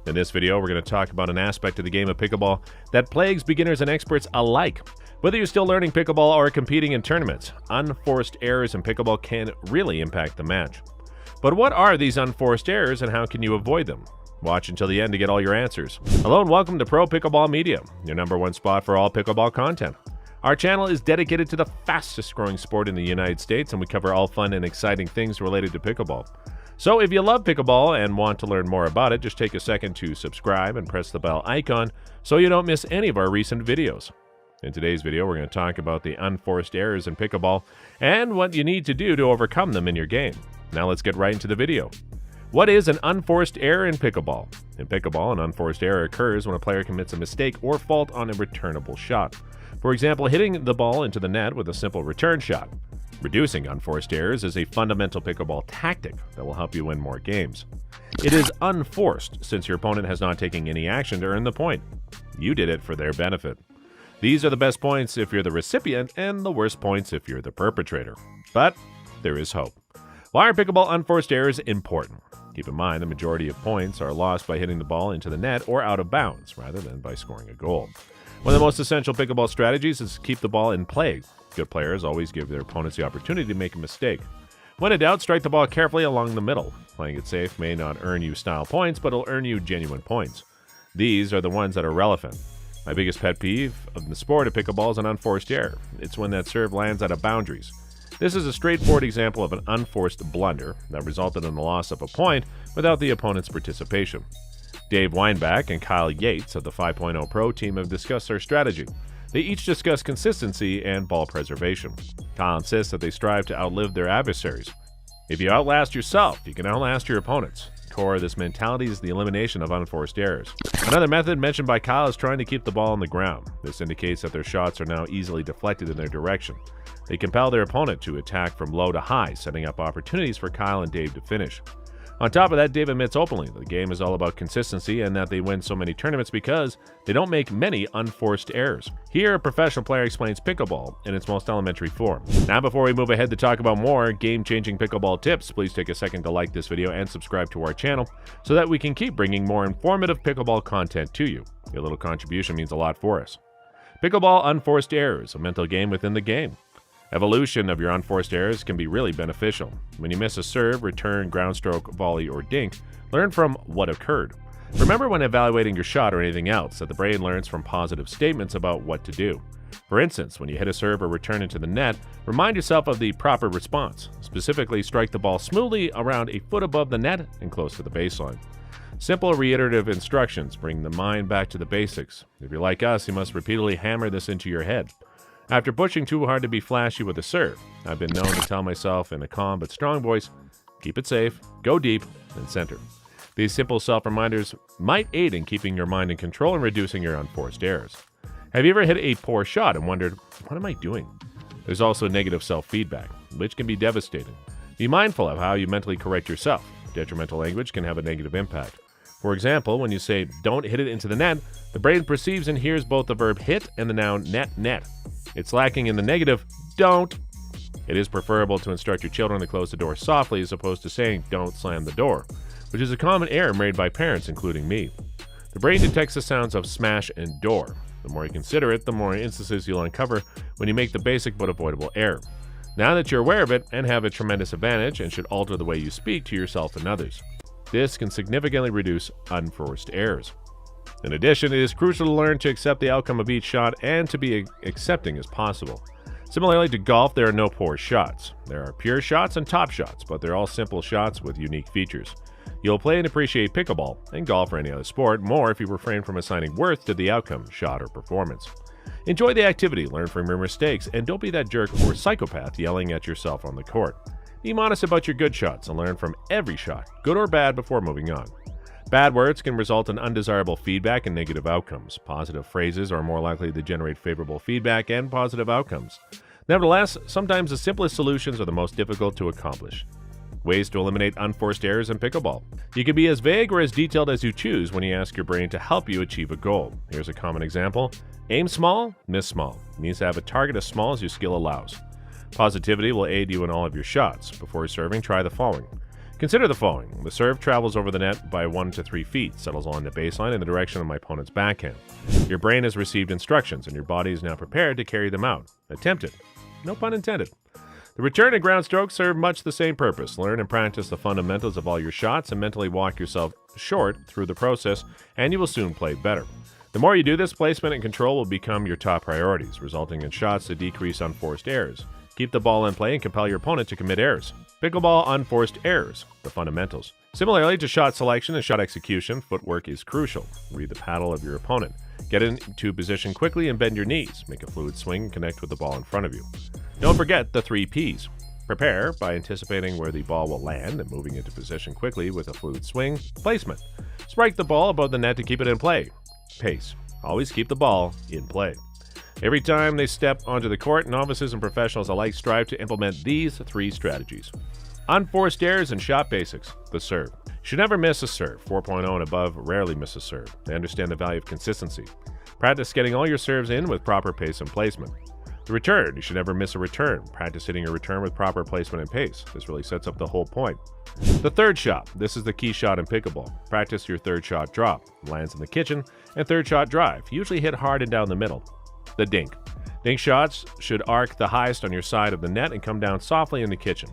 In this video, we're going to talk about an aspect of the game of pickleball that plagues beginners and experts alike. Whether you're still learning pickleball or competing in tournaments, unforced errors in pickleball can really impact the match. But what are these unforced errors and how can you avoid them? Watch until the end to get all your answers. Hello and welcome to Pro Pickleball Media, your #1 spot for all pickleball content. Our channel is dedicated to the fastest growing sport in the United States, and we cover all fun and exciting things related to pickleball. So if you love pickleball and want to learn more about it, just take a second to subscribe and press the bell icon so you don't miss any of our recent videos. In today's video, we're going to talk about the unforced errors in pickleball and what you need to do to overcome them in your game. Now let's get right into the video. What is an unforced error in pickleball? In pickleball, an unforced error occurs when a player commits a mistake or fault on a returnable shot. For example, hitting the ball into the net with a simple return shot. Reducing unforced errors is a fundamental pickleball tactic that will help you win more games. It is unforced since your opponent has not taken any action to earn the point. You did it for their benefit. These are the best points if you're the recipient and the worst points if you're the perpetrator. But there is hope. Why are pickleball unforced errors important? Keep in mind the majority of points are lost by hitting the ball into the net or out of bounds rather than by scoring a goal. One of the most essential pickleball strategies is to keep the ball in play. Good players always give their opponents the opportunity to make a mistake. When in doubt, strike the ball carefully along the middle. Playing it safe may not earn you style points, but it'll earn you genuine points. These are the ones that are relevant. My biggest pet peeve of the sport of pickleball is an unforced error. It's when that serve lands out of boundaries. This is a straightforward example of an unforced blunder that resulted in the loss of a point without the opponent's participation. Dave Weinbach and Kyle Yates of the 5.0 Pro team have discussed their strategy. They each discuss consistency and ball preservation. Kyle insists that they strive to outlive their adversaries. If you outlast yourself, you can outlast your opponents. The core of this mentality is the elimination of unforced errors. Another method mentioned by Kyle is trying to keep the ball on the ground. This indicates that their shots are now easily deflected in their direction. They compel their opponent to attack from low to high, setting up opportunities for Kyle and Dave to finish. On top of that, Dave admits openly that the game is all about consistency and that they win so many tournaments because they don't make many unforced errors. Here, a professional player explains pickleball in its most elementary form. Now, before we move ahead to talk about more game-changing pickleball tips, please take a second to like this video and subscribe to our channel so that we can keep bringing more informative pickleball content to you. Your little contribution means a lot for us. Pickleball unforced errors, a mental game within the game. Evolution of your unforced errors can be really beneficial. When you miss a serve, return, ground stroke, volley, or dink, learn from what occurred. Remember when evaluating your shot or anything else that the brain learns from positive statements about what to do. For instance, when you hit a serve or return into the net, remind yourself of the proper response. Specifically, strike the ball smoothly around a foot above the net and close to the baseline. Simple reiterative instructions bring the mind back to the basics. If you're like us, you must repeatedly hammer this into your head. After pushing too hard to be flashy with a serve, I've been known to tell myself in a calm but strong voice, keep it safe, go deep, and center. These simple self-reminders might aid in keeping your mind in control and reducing your unforced errors. Have you ever hit a poor shot and wondered, what am I doing? There's also negative self-feedback, which can be devastating. Be mindful of how you mentally correct yourself. Detrimental language can have a negative impact. For example, when you say, don't hit it into the net, the brain perceives and hears both the verb hit and the noun net. It's lacking in the negative, don't. It is preferable to instruct your children to close the door softly as opposed to saying, don't slam the door, which is a common error made by parents, including me. The brain detects the sounds of smash and door. The more you consider it, the more instances you'll uncover when you make the basic but avoidable error. Now that you're aware of it and have a tremendous advantage and should alter the way you speak to yourself and others. This can significantly reduce unforced errors. In addition, it is crucial to learn to accept the outcome of each shot and to be accepting as possible. Similarly to golf, there are no poor shots. There are pure shots and top shots, but they're all simple shots with unique features. You'll play and appreciate pickleball, and golf or any other sport, more if you refrain from assigning worth to the outcome, shot, or performance. Enjoy the activity, learn from your mistakes, and don't be that jerk or psychopath yelling at yourself on the court. Be modest about your good shots and learn from every shot, good or bad, before moving on. Bad words can result in undesirable feedback and negative outcomes. Positive phrases are more likely to generate favorable feedback and positive outcomes. Nevertheless, sometimes the simplest solutions are the most difficult to accomplish. Ways to eliminate unforced errors in pickleball. You can be as vague or as detailed as you choose when you ask your brain to help you achieve a goal. Here's a common example. Aim small, miss small. It means to have a target as small as your skill allows. Positivity will aid you in all of your shots. Before serving, try the following. Consider the following. The serve travels over the net by 1 to 3 feet, settles along the baseline in the direction of my opponent's backhand. Your brain has received instructions, and your body is now prepared to carry them out. Attempt it. No pun intended. The return and ground strokes serve much the same purpose. Learn and practice the fundamentals of all your shots and mentally walk yourself short through the process, and you will soon play better. The more you do this, placement and control will become your top priorities, resulting in shots that decrease unforced errors. Keep the ball in play and compel your opponent to commit errors. Pickleball unforced errors, the fundamentals. Similarly to shot selection and shot execution, footwork is crucial. Read the paddle of your opponent. Get into position quickly and bend your knees. Make a fluid swing and connect with the ball in front of you. Don't forget the 3 Ps. Prepare by anticipating where the ball will land and moving into position quickly with a fluid swing. Placement. Strike the ball above the net to keep it in play. Pace. Always keep the ball in play. Every time they step onto the court, novices and professionals alike strive to implement these 3 strategies. Unforced errors and shot basics. The serve. You should never miss a serve. 4.0 and above rarely miss a serve. They understand the value of consistency. Practice getting all your serves in with proper pace and placement. The return. You should never miss a return. Practice hitting a return with proper placement and pace. This really sets up the whole point. The third shot. This is the key shot in pickleball. Practice your third shot drop. Lands in the kitchen. And third shot drive. Usually hit hard and down the middle. The dink. Dink shots should arc the highest on your side of the net and come down softly in the kitchen.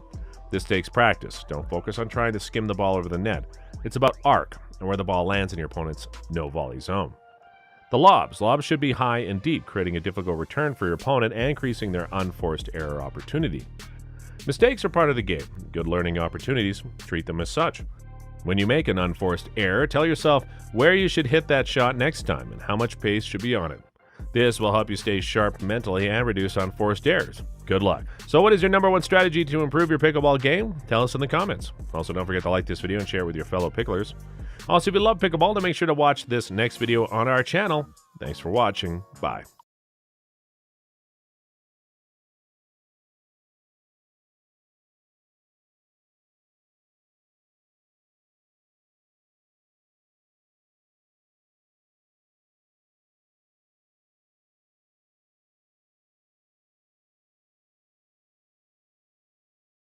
This takes practice. Don't focus on trying to skim the ball over the net. It's about arc and where the ball lands in your opponent's no-volley zone. The lobs. Lobs should be high and deep, creating a difficult return for your opponent and increasing their unforced error opportunity. Mistakes are part of the game. Good learning opportunities. Treat them as such. When you make an unforced error, tell yourself where you should hit that shot next time and how much pace should be on it. This will help you stay sharp mentally and reduce unforced errors. Good luck. So what is your #1 strategy to improve your pickleball game? Tell us in the comments. Also, don't forget to like this video and share it with your fellow picklers. Also, if you love pickleball, then make sure to watch this next video on our channel. Thanks for watching. Bye.